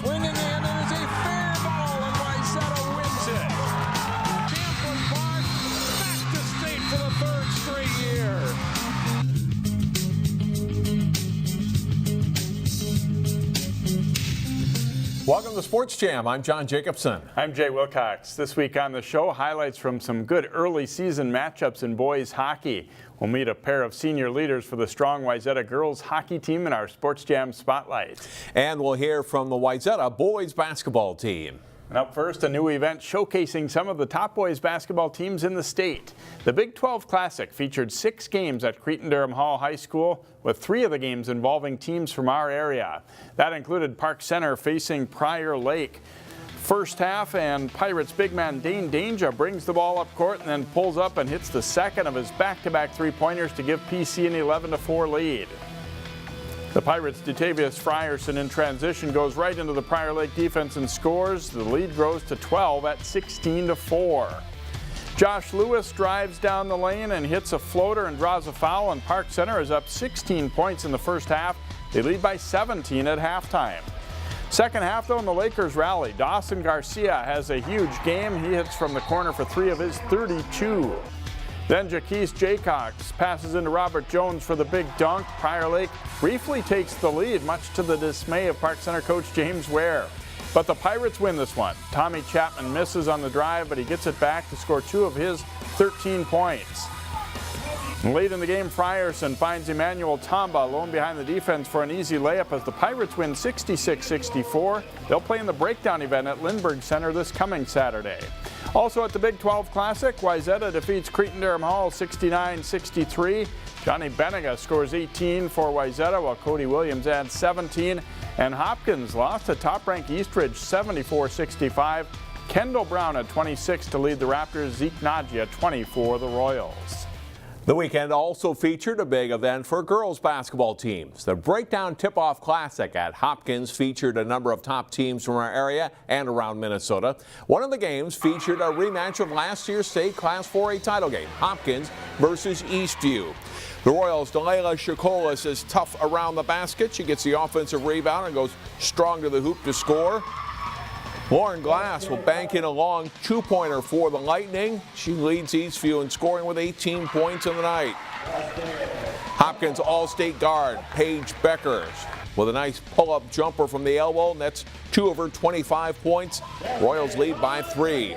swinging in, and it's a fair ball, and Wayzata wins it. Tampa Park back to state for the third straight year. Welcome to Sports Jam. I'm John Jacobson. I'm Jay Wilcox. This week on the show, highlights from some good early season matchups in boys hockey. We'll meet a pair of senior leaders for the strong Wayzata girls hockey team in our Sports Jam Spotlight. And we'll hear from the Wayzata boys basketball team. And up first, a new event showcasing some of the top boys basketball teams in the state. The Big 12 Classic featured 6 games at Cretin-Derham Hall High School, with 3 of the games involving teams from our area. That included Park Center facing Prior Lake. First half, and Pirates big man Dane Danger brings the ball up court and then pulls up and hits the second of his back-to-back three-pointers to give PC an 11-4 lead. The Pirates' Datavius Frierson in transition goes right into the Prior Lake defense and scores. The lead grows to 12 at 16-4. Josh Lewis drives down the lane and hits a floater and draws a foul, and Park Center is up 16 points in the first half. They lead by 17 at halftime. Second half, though, and the Lakers rally. Dawson Garcia has a huge game. He hits from the corner for 3 of his 32. Then Jaquise Jaycox passes into Robert Jones for the big dunk. Prior Lake briefly takes the lead, much to the dismay of Park Center coach James Ware. But the Pirates win this one. Tommy Chapman misses on the drive, but he gets it back to score 2 of his 13 points. Late in the game, Frierson finds Emmanuel Tamba alone behind the defense for an easy layup as the Pirates win 66-64. They'll play in the breakdown event at Lindbergh Center this coming Saturday. Also at the Big 12 Classic, Wayzata defeats Cretin-Derham Hall 69-63. Johnny Beeninga scores 18 for Wayzata, while Cody Williams adds 17. And Hopkins lost to top-ranked Eastridge 74-65. Kendall Brown at 26 to lead the Raptors. Zeke Nagy at 20 for the Royals. The weekend also featured a big event for girls basketball teams. The Breakdown Tip-Off Classic at Hopkins featured a number of top teams from our area and around Minnesota. One of the games featured a rematch of last year's state Class 4A title game, Hopkins versus Eastview. The Royals' Delayla Shakolis is tough around the basket. She gets the offensive rebound and goes strong to the hoop to score. Lauren Glass will bank in a long 2-pointer for the Lightning. She leads Eastview in scoring with 18 points in the night. Hopkins All-State guard Paige Beckers with a nice pull-up jumper from the elbow. And that's 2 of her 25 points. Royals lead by 3.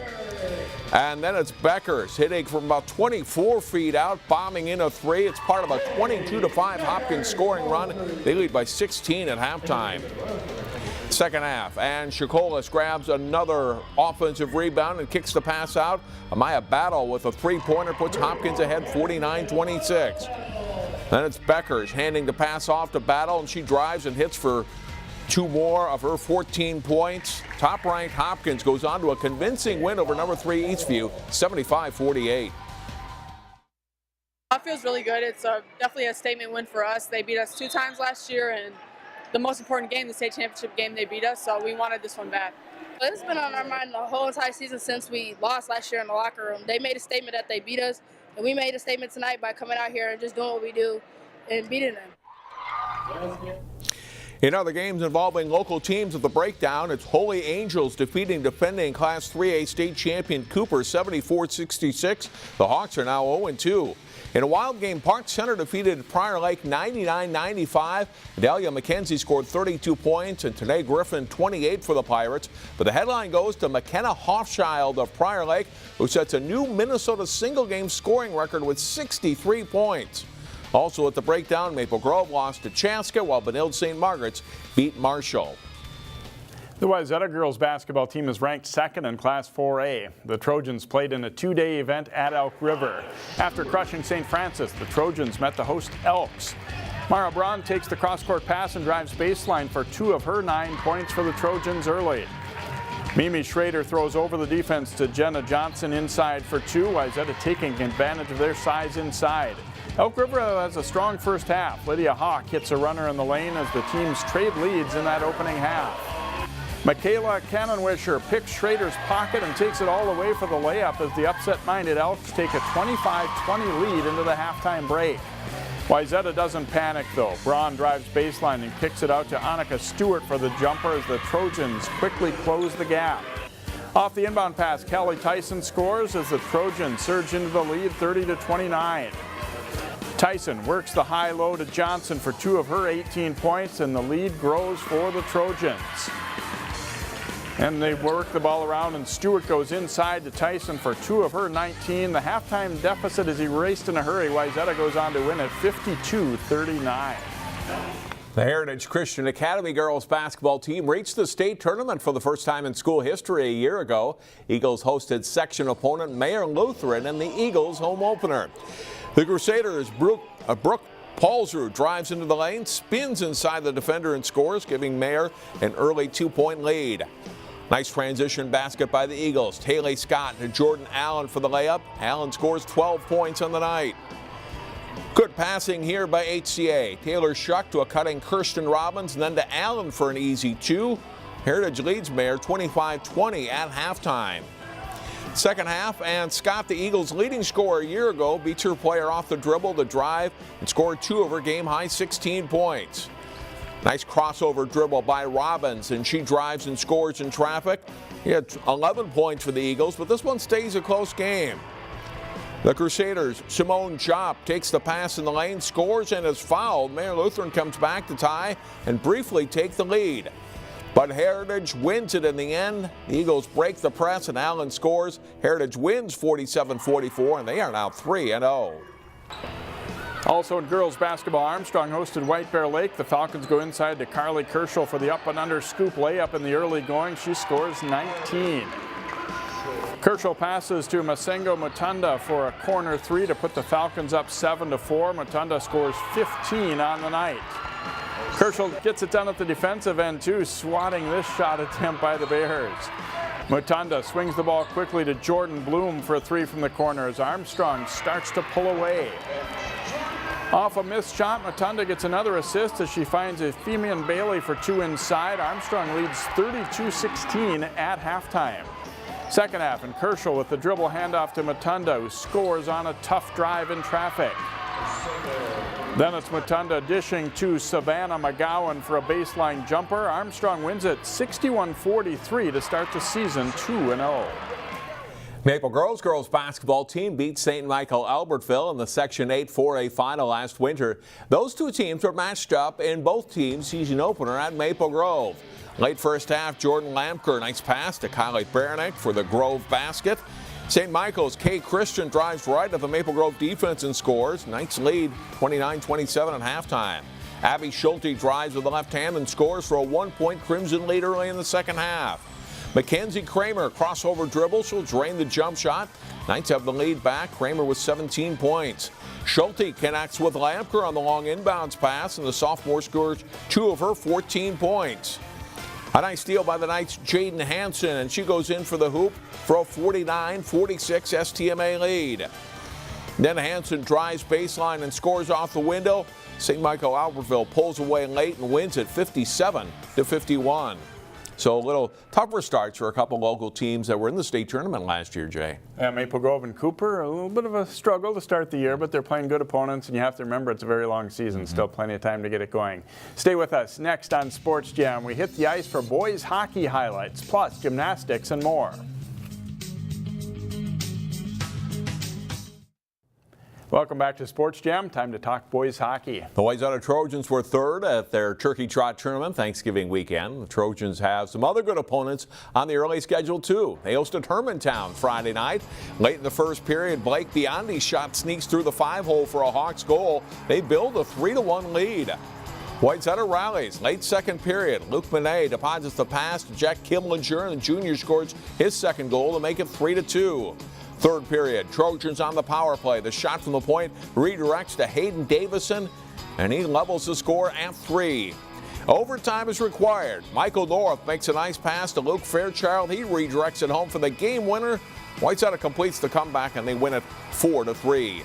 And then it's Beckers hitting from about 24 feet out, bombing in a 3. It's part of a 22-5 Hopkins scoring run. They lead by 16 at halftime. Second half, and Shakolis grabs another offensive rebound and kicks the pass out. Amaya Battle with a 3-pointer puts Hopkins ahead 49-26. Then it's Beckers handing the pass off to Battle, and she drives and hits for 2 more of her 14 points. Top-ranked Hopkins goes on to a convincing win over number 3 Eastview, 75-48. It feels really good. It's definitely a statement win for us. They beat us 2 times last year, and the most important game, the state championship game, they beat us, so we wanted this one back. It's been on our mind the whole entire season since we lost last year in the locker room. They made a statement that they beat us, and we made a statement tonight by coming out here and just doing what we do and beating them. In other games involving local teams at the Breakdown, it's Holy Angels defeating defending Class 3A state champion Cooper 74-66. The Hawks are now 0-2. In a wild game, Park Center defeated Prior Lake 99-95. Delia McKenzie scored 32 points and Tanae Griffin 28 for the Pirates. But the headline goes to McKenna Hoffschild of Prior Lake, who sets a new Minnesota single-game scoring record with 63 points. Also at the Breakdown, Maple Grove lost to Chaska, while Benilde St. Margaret's beat Marshall. The Wayzata girls basketball team is ranked 2nd in Class 4A. The Trojans played in a 2-day event at Elk River. After crushing St. Francis, the Trojans met the host Elks. Mara Braun takes the cross-court pass and drives baseline for 2 of her 9 points for the Trojans early. Mimi Schrader throws over the defense to Jenna Johnson inside for 2. Wayzata taking advantage of their size inside. Elk River has a strong first half. Lydia Hawk hits a runner in the lane as the teams trade leads in that opening half. Michaela Cannonwisher picks Schrader's pocket and takes it all the way for the layup as the upset-minded Elks take a 25-20 lead into the halftime break. Wayzata doesn't panic though. Braun drives baseline and kicks it out to Annika Stewart for the jumper as the Trojans quickly close the gap. Off the inbound pass, Kelly Tyson scores as the Trojans surge into the lead 30-29. Tyson works the high-low to Johnson for 2 of her 18 points, and the lead grows for the Trojans. And they work the ball around, and Stewart goes inside to Tyson for 2 of her 19. The halftime deficit is erased in a hurry. Wayzata goes on to win at 52-39. The Heritage Christian Academy girls basketball team reached the state tournament for the first time in school history a year ago. Eagles hosted section opponent Mayer Lutheran in the Eagles home opener. The Crusaders' Brooke Paulsrud drives into the lane, spins inside the defender and scores, giving Mayer an early 2-point lead. Nice transition basket by the Eagles. Haley Scott to Jordan Allen for the layup. Allen scores 12 points on the night. Good passing here by HCA. Taylor Shuck to a cutting Kirsten Robbins and then to Allen for an easy 2. Heritage leads Mayer 25-20 at halftime. Second half, and Scott, the Eagles' leading scorer a year ago, beats her player off the dribble to drive and scored 2 of her game-high 16 points. Nice crossover dribble by Robbins, and she drives and scores in traffic. He had 11 points for the Eagles, but this one stays a close game. The Crusaders' Simone Jopp takes the pass in the lane, scores, and is fouled. Mayer Lutheran comes back to tie and briefly take the lead. But Heritage wins it in the end. The Eagles break the press and Allen scores. Heritage wins 47-44, and they are now 3-0. Also in girls basketball, Armstrong hosted White Bear Lake. The Falcons go inside to Carly Kerschel for the up and under scoop layup in the early going. She scores 19. Kerschel passes to Masengo Mutunda for a corner 3 to put the Falcons up 7-4. Mutunda scores 15 on the night. Kerschel gets it done at the defensive end too, swatting this shot attempt by the Bears. Mutunda swings the ball quickly to Jordan Bloom for a 3 from the corner as Armstrong starts to pull away. Off a missed shot, Mutunda gets another assist as she finds Ephemian Bailey for 2 inside. Armstrong leads 32-16 at halftime. Second half, and Kerschel with the dribble handoff to Mutunda, who scores on a tough drive in traffic. Then it's Mutunda dishing to Savannah McGowan for a baseline jumper. Armstrong wins it 61-43 to start the season 2-0. Maple Grove's girls basketball team beat St. Michael Albertville in the Section 8 4A final last winter. Those two teams were matched up in both teams' season opener at Maple Grove. Late first half, Jordan Lampker, nice pass to Kylie Bernick for the Grove basket. St. Michael's Kay Christian drives right at the Maple Grove defense and scores. Knights lead 29-27 at halftime. Abby Schulte drives with the left hand and scores for a 1-point Crimson lead early in the second half. Mackenzie Kramer crossover dribble. She'll drain the jump shot. Knights have the lead back. Kramer with 17 points. Schulte connects with Lampker on the long inbounds pass, and the sophomore scores 2 of her 14 points. A nice steal by the Knights' Jaden Hansen, and she goes in for the hoop for a 49-46 STMA lead. Then Hansen drives baseline and scores off the window. St. Michael Albertville pulls away late and wins it 57-51. So a little tougher starts for a couple local teams that were in the state tournament last year, Jay. Yeah, Maple Grove and Cooper, a little bit of a struggle to start the year, but they're playing good opponents, and you have to remember it's a very long season. Still plenty of time to get it going. Stay with us. Next on Sports Jam, we hit the ice for boys hockey highlights, plus gymnastics and more. Welcome back to Sports Jam. Time to talk boys hockey. The Wayzata Trojans were third at their Turkey Trot tournament Thanksgiving weekend. The Trojans have some other good opponents on the early schedule too. They hosted Hermantown Friday night. Late in the first period, Blake Biondi's shot sneaks through the 5-hole for a Hawks goal. They build a 3-1 lead. Wayzata rallies. Late second period, Luke Monet deposits the pass to Jack Kimlinger, and the junior scores his second goal to make it 3-2. Third period, Trojans on the power play. The shot from the point redirects to Hayden Davison, and he levels the score at 3. Overtime is required. Michael North makes a nice pass to Luke Fairchild. He redirects it home for the game winner. Wayzata completes the comeback, and they win it 4-3.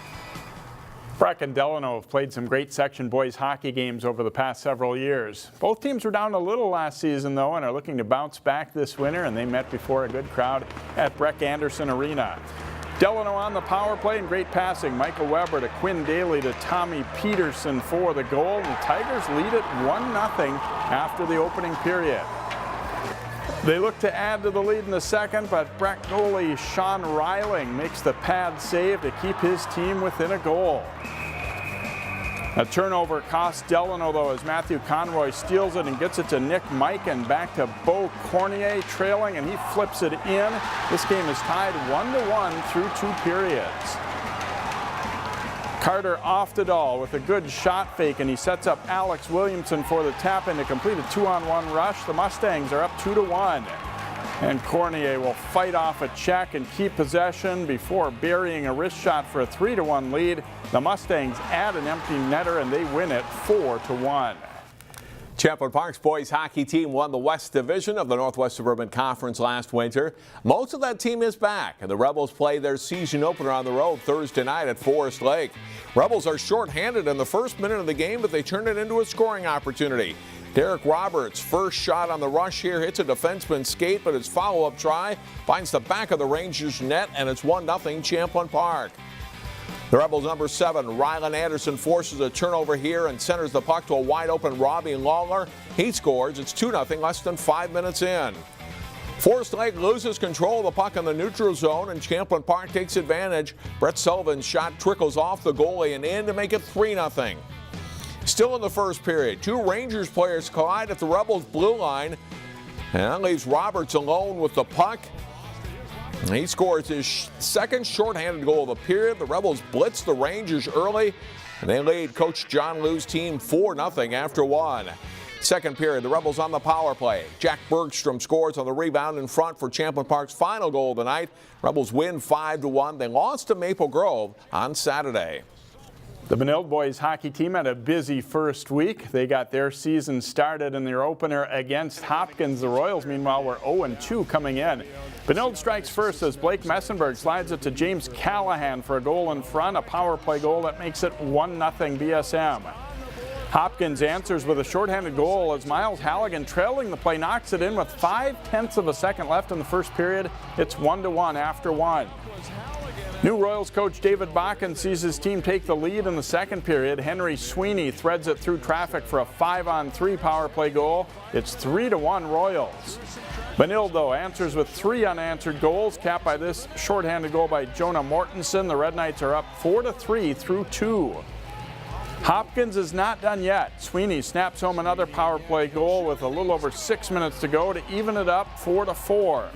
Breck and Delano have played some great section boys hockey games over the past several years. Both teams were down a little last season, though, and are looking to bounce back this winter, and they met before a good crowd at Breck Anderson Arena. Delano on the power play and great passing. Michael Weber to Quinn Daly to Tommy Peterson for the goal. And the Tigers lead it 1-0 after the opening period. They look to add to the lead in the second, but Breck goalie Sean Reiling makes the pad save to keep his team within a goal. A turnover costs Delano, though, as Matthew Conroy steals it and gets it to Nick Mike and back to Beau Cornier trailing, and he flips it in. This game is tied 1-1 through 2 periods. Carter Oftedal with a good shot fake, and he sets up Alex Williamson for the tap-in to complete a 2-on-1 rush. The Mustangs are up 2-1. And Cornier will fight off a check and keep possession before burying a wrist shot for a 3-1 lead. The Mustangs add an empty netter and they win it 4-1. Champlin Park's boys hockey team won the West Division of the Northwest Suburban Conference last winter. Most of that team is back, and the Rebels play their season opener on the road Thursday night at Forest Lake. Rebels are shorthanded in the first minute of the game, but they turn it into a scoring opportunity. Derek Roberts' first shot on the rush here hits a defenseman's skate, but his follow-up try finds the back of the Rangers' net, and it's 1-0 Champlin Park. The Rebels' number 7, Rylan Anderson, forces a turnover here and centers the puck to a wide-open Robbie Lawler. He scores. It's 2-0 less than 5 minutes in. Forest Lake loses control of the puck in the neutral zone, and Champlin Park takes advantage. Brett Sullivan's shot trickles off the goalie and in to make it 3-0. Still in the first period, 2 Rangers players collide at the Rebels' blue line, and that leaves Roberts alone with the puck. He scores his second shorthanded goal of the period. The Rebels blitz the Rangers early, and they lead Coach John Liu's team 4-0 after 1. Second period, the Rebels on the power play. Jack Bergstrom scores on the rebound in front for Champlin Park's final goal of the night. Rebels win 5-1. They lost to Maple Grove on Saturday. The Benilde boys hockey team had a busy first week. They got their season started in their opener against Hopkins. The Royals, meanwhile, were 0-2 coming in. Benilde strikes first as Blake Messenberg slides it to James Callahan for a goal in front, a power play goal that makes it 1-0 BSM. Hopkins answers with a shorthanded goal as Miles Halligan, trailing the play, knocks it in with 0.5 of a second left in the first period. It's 1-1 after 1. New Royals coach David Bakken sees his team take the lead in the second period. Henry Sweeney threads it through traffic for a 5-on-3 power play goal. It's 3-1 Royals. Benilde, though, answers with 3 unanswered goals, capped by this shorthanded goal by Jonah Mortensen. The Red Knights are up 4-3 through 2. Hopkins is not done yet. Sweeney snaps home another power play goal with a little over 6 minutes to go to even it up 4-4.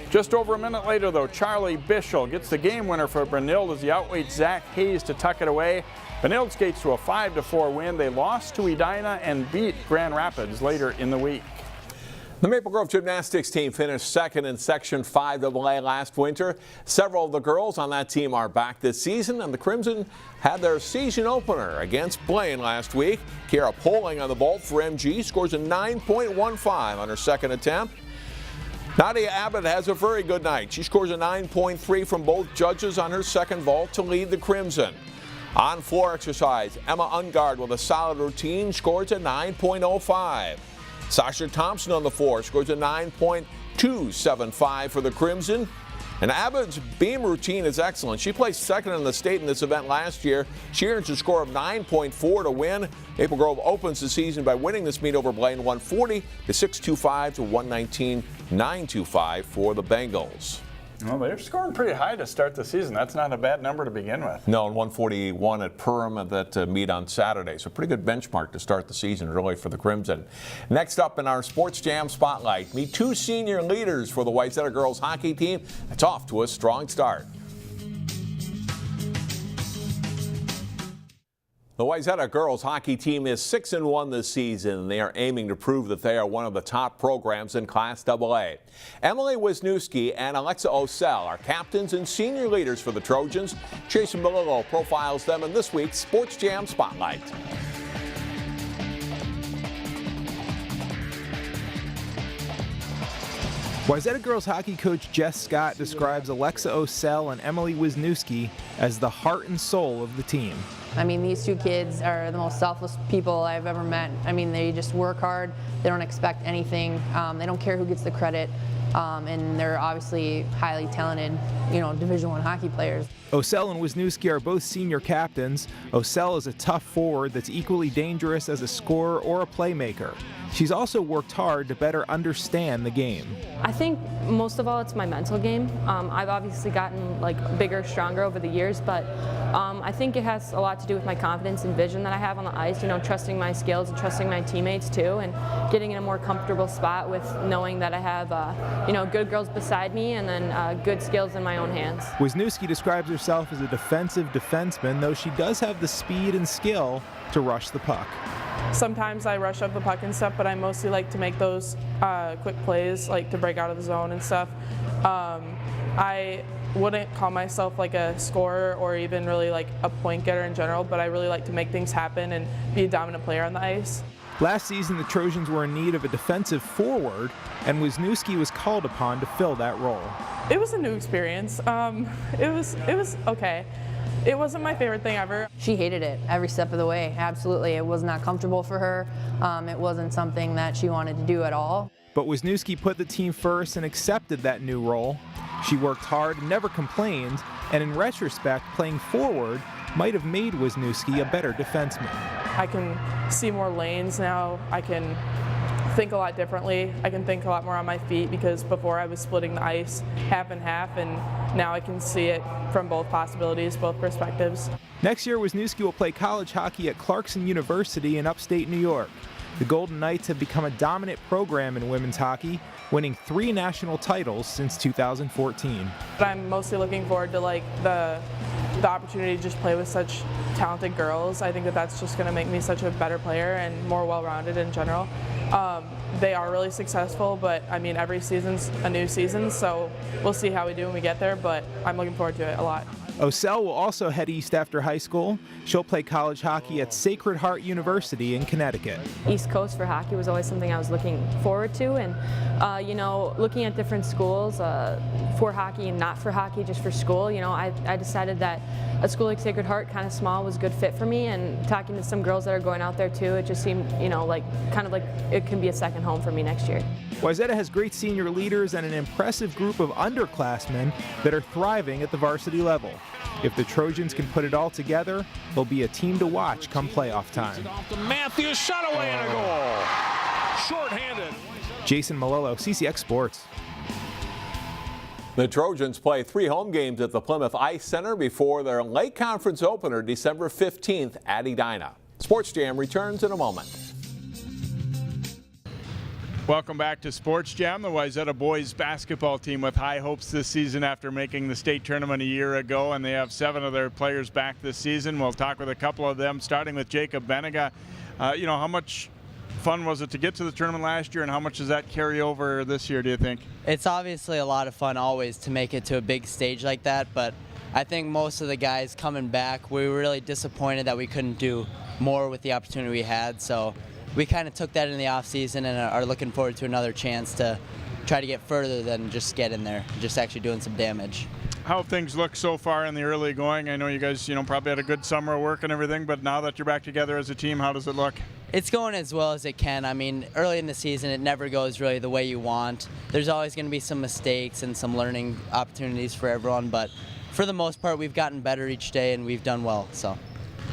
Just over a minute later, though, Charlie Bischel gets the game winner for Benilde as he outweighs Zach Hayes to tuck it away. Benilde skates to a 5-4 win. They lost to Edina and beat Grand Rapids later in the week. The Maple Grove gymnastics team finished second in Section 5AA last winter. Several of the girls on that team are back this season, and the Crimson had their season opener against Blaine last week. Kiera Poling on the vault for MG scores a 9.15 on her second attempt. Nadia Abbott has a very good night. She scores a 9.3 from both judges on her second vault to lead the Crimson. On floor exercise, Emma Ungard with a solid routine scores a 9.05. Sasha Thompson on the floor scores a 9.275 for the Crimson. And Abbott's beam routine is excellent. She placed second in the state in this event last year. She earns a score of 9.4 to win. Maple Grove opens the season by winning this meet over Blaine 140-625 to 119-925 for the Bengals. Well, they're scoring pretty high to start the season. That's not a bad number to begin with. No, and 141 at Perham at that meet on Saturday. So pretty good benchmark to start the season early for the Crimson. Next up in our Sports Jam Spotlight, meet 2 senior leaders for the Wayzata girls hockey team. It's off to a strong start. The Wayzata girls hockey team is 6-1 this season, and they are aiming to prove that they are one of the top programs in Class AA. Emily Wisnewsi and Alexa Ocel are captains and senior leaders for the Trojans. Jason Melillo profiles them in this week's Sports Jam Spotlight. Wayzata girls hockey coach Jess Scott describes Alexa Ocel and Emily Wisnewsi as the heart and soul of the team. I mean, these 2 kids are the most selfless people I've ever met. I mean, they just work hard. They don't expect anything. They don't care who gets the credit. and they're obviously highly talented, Division I hockey players. Ocel and Wisnewsi are both senior captains. Ocel is a tough forward that's equally dangerous as a scorer or a playmaker. She's also worked hard to better understand the game. I think most of all it's my mental game. I've obviously gotten bigger, stronger over the years, but I think it has a lot to do with my confidence and vision that I have on the ice, trusting my skills and trusting my teammates too, and getting in a more comfortable spot with knowing that I have good girls beside me and then good skills in my own hands. Wisnewsi describes herself as a defensive defenseman, though she does have the speed and skill to rush the puck. Sometimes I rush up the puck and stuff, but I mostly like to make those quick plays, to break out of the zone and stuff. I wouldn't call myself a scorer or even really a point getter in general, but I really like to make things happen and be a dominant player on the ice. Last season, the Trojans were in need of a defensive forward, and Wisnewsi was called upon to fill that role. It was a new experience. It was okay. It wasn't my favorite thing ever. She hated it every step of the way, absolutely. It was not comfortable for her. It wasn't something that she wanted to do at all. But Wisnewsi put the team first and accepted that new role. She worked hard and never complained, and in retrospect, playing forward might have made Wisnewsi a better defenseman. I can see more lanes now. I can think a lot differently. I can think a lot more on my feet because before I was splitting the ice half and half, and now I can see it from both possibilities, both perspectives. Next year, Wisnewsi will play college hockey at Clarkson University in upstate New York. The Golden Knights have become a dominant program in women's hockey, winning 3 national titles since 2014. I'm mostly looking forward to the opportunity to just play with such talented girls. I think that's just going to make me such a better player and more well-rounded in general. They are really successful, but every season's a new season, so we'll see how we do when we get there, but I'm looking forward to it a lot. Osseo will also head east after high school. She'll play college hockey at Sacred Heart University in Connecticut. East Coast for hockey was always something I was looking forward to, and looking at different schools for hockey and not for hockey, just for school, I decided that a school like Sacred Heart, kind of small, was a good fit for me, and talking to some girls that are going out there too, it just seemed, kind of like it can be a second home for me next year. Wayzata has great senior leaders and an impressive group of underclassmen that are thriving at the varsity level. If the Trojans can put it all together, they'll be a team to watch come playoff time. Matthews shot away and a goal. Short-handed. Jason Melillo, CCX Sports. The Trojans play 3 home games at the Plymouth Ice Center before their late conference opener December 15th at Edina. Sports Jam returns in a moment. Welcome back to Sports Jam. The Wayzata boys basketball team with high hopes this season after making the state tournament a year ago, and they have 7 of their players back this season. We'll talk with a couple of them, starting with Jacob Beeninga. How much fun was it to get to the tournament last year, and how much does that carry over this year, do you think? It's obviously a lot of fun always to make it to a big stage like that, but I think most of the guys coming back, we were really disappointed that we couldn't do more with the opportunity we had, so we kind of took that in the offseason and are looking forward to another chance to try to get further than just get in there, just actually doing some damage. How have things look so far in the early going? I know you guys, probably had a good summer of work and everything, but now that you're back together as a team, how does it look? It's going as well as it can. Early in the season, it never goes really the way you want. There's always going to be some mistakes and some learning opportunities for everyone, but for the most part, we've gotten better each day and we've done well. So.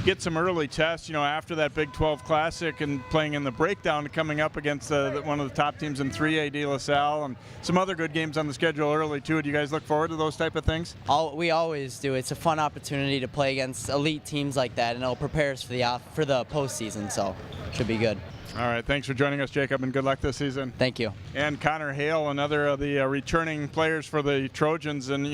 Get some early tests, after that Big 12 Classic and playing in the breakdown, coming up against one of the top teams in 3A, De La Salle, and some other good games on the schedule early too. Do you guys look forward to those type of things? We always do. It's a fun opportunity to play against elite teams like that, and it'll prepare us for the postseason, so should be good. All right, thanks for joining us, Jacob, and good luck this season. Thank you. And Connor Hale, another of the returning players for the Trojans, and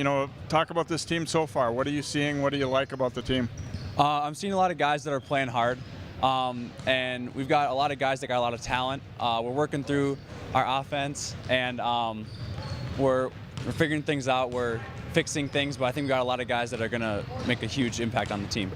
talk about this team so far. What are you seeing? What do you like about the team? I'm seeing a lot of guys that are playing hard, and we've got a lot of guys that got a lot of talent. We're working through our offense, and we're figuring things out. We're fixing things, but I think we've got a lot of guys that are going to make a huge impact on the team.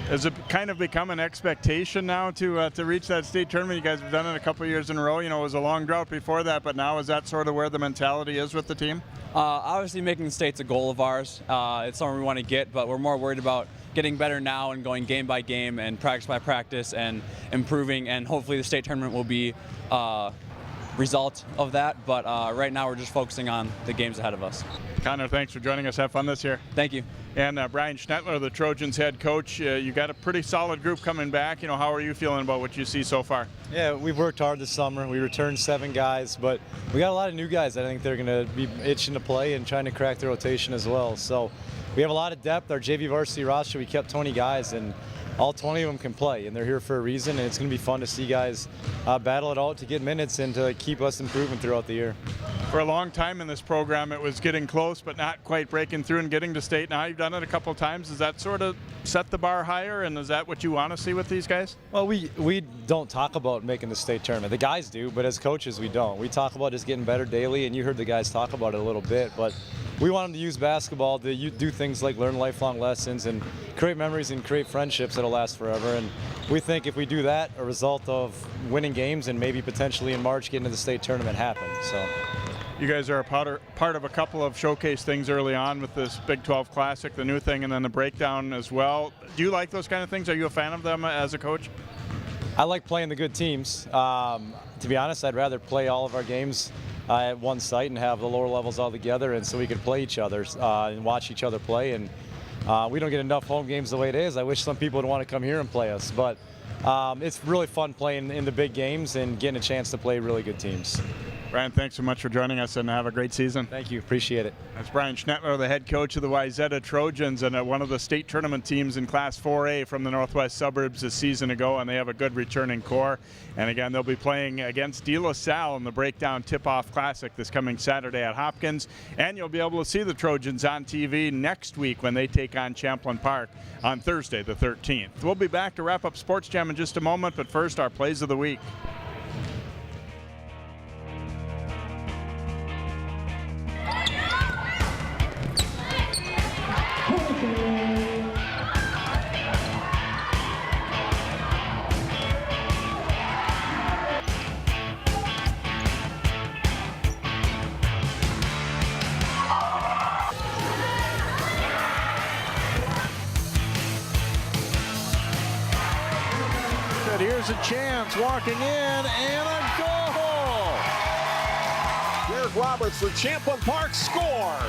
Has it kind of become an expectation now to reach that state tournament? You guys have done it a couple of years in a row. It was a long drought before that, but now is that sort of where the mentality is with the team? Obviously, making the state's a goal of ours. It's something we want to get, but we're more worried about getting better now and going game by game and practice by practice and improving, and hopefully the state tournament will be result of that. But right now we're just focusing on the games ahead of us. Connor, thanks for joining us. Have fun this year. Thank you. And Bryan Schnettler, the Trojans head coach, you got a pretty solid group coming back. How are you feeling about what you see so far? Yeah, we've worked hard this summer. We returned 7 guys, but we got a lot of new guys. I think they're going to be itching to play and trying to crack the rotation as well. So we have a lot of depth. Our JV varsity roster, we kept 20 guys, and all 20 of them can play, and they're here for a reason, and it's going to be fun to see guys battle it out to get minutes and to keep us improving throughout the year. For a long time in this program, it was getting close, but not quite breaking through and getting to state. Now you've done it a couple of times. Does that sort of set the bar higher, and is that what you want to see with these guys? Well, we don't talk about making the state tournament. The guys do, but as coaches, we don't. We talk about just getting better daily, and you heard the guys talk about it a little bit, but we want them to use basketball to do things like learn lifelong lessons and create memories and create friendships that'll last forever. And we think if we do that, a result of winning games and maybe potentially in March getting to the state tournament happens. So. You guys are a part of a couple of showcase things early on with this Big 12 Classic, the new thing, and then the breakdown as well. Do you like those kind of things? Are you a fan of them as a coach? I like playing the good teams. To be honest, I'd rather play all of our games at one site and have the lower levels all together, and so we could play each other and watch each other play. And we don't get enough home games the way it is. I wish some people would want to come here and play us, but it's really fun playing in the big games and getting a chance to play really good teams. Bryan, thanks so much for joining us, and have a great season. Thank you. Appreciate it. That's Bryan Schnettler, the head coach of the Wayzata Trojans, and one of the state tournament teams in Class 4A from the Northwest Suburbs a season ago, and they have a good returning core. And again, they'll be playing against De La Salle in the Breakdown Tip-Off Classic this coming Saturday at Hopkins. And you'll be able to see the Trojans on TV next week when they take on Champlain Park on Thursday the 13th. We'll be back to wrap up Sports Jam in just a moment, but first, our plays of the week. Here's a chance, walking in, and a goal! Derek Roberts for Champlain Park scores.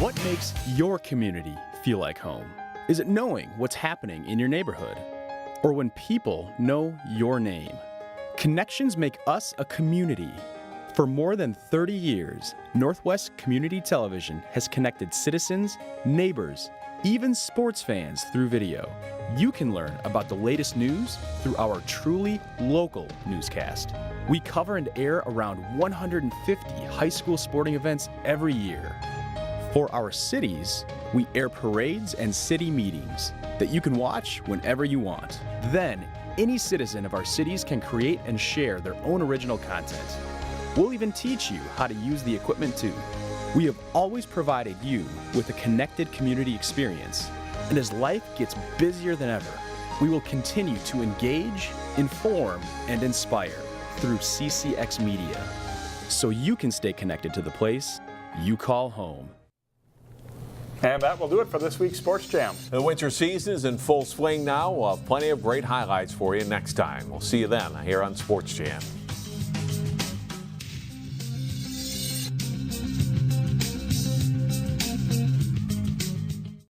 What makes your community feel like home? Is it knowing what's happening in your neighborhood? Or when people know your name? Connections make us a community. For more than 30 years, Northwest Community Television has connected citizens, neighbors, even sports fans through video. You can learn about the latest news through our truly local newscast. We cover and air around 150 high school sporting events every year. For our cities, we air parades and city meetings that you can watch whenever you want. Then, any citizen of our cities can create and share their own original content. We'll even teach you how to use the equipment too. We have always provided you with a connected community experience. And as life gets busier than ever, we will continue to engage, inform, and inspire through CCX Media, so you can stay connected to the place you call home. And that will do it for this week's Sports Jam. The winter season is in full swing now. We'll have plenty of great highlights for you next time. We'll see you then here on Sports Jam.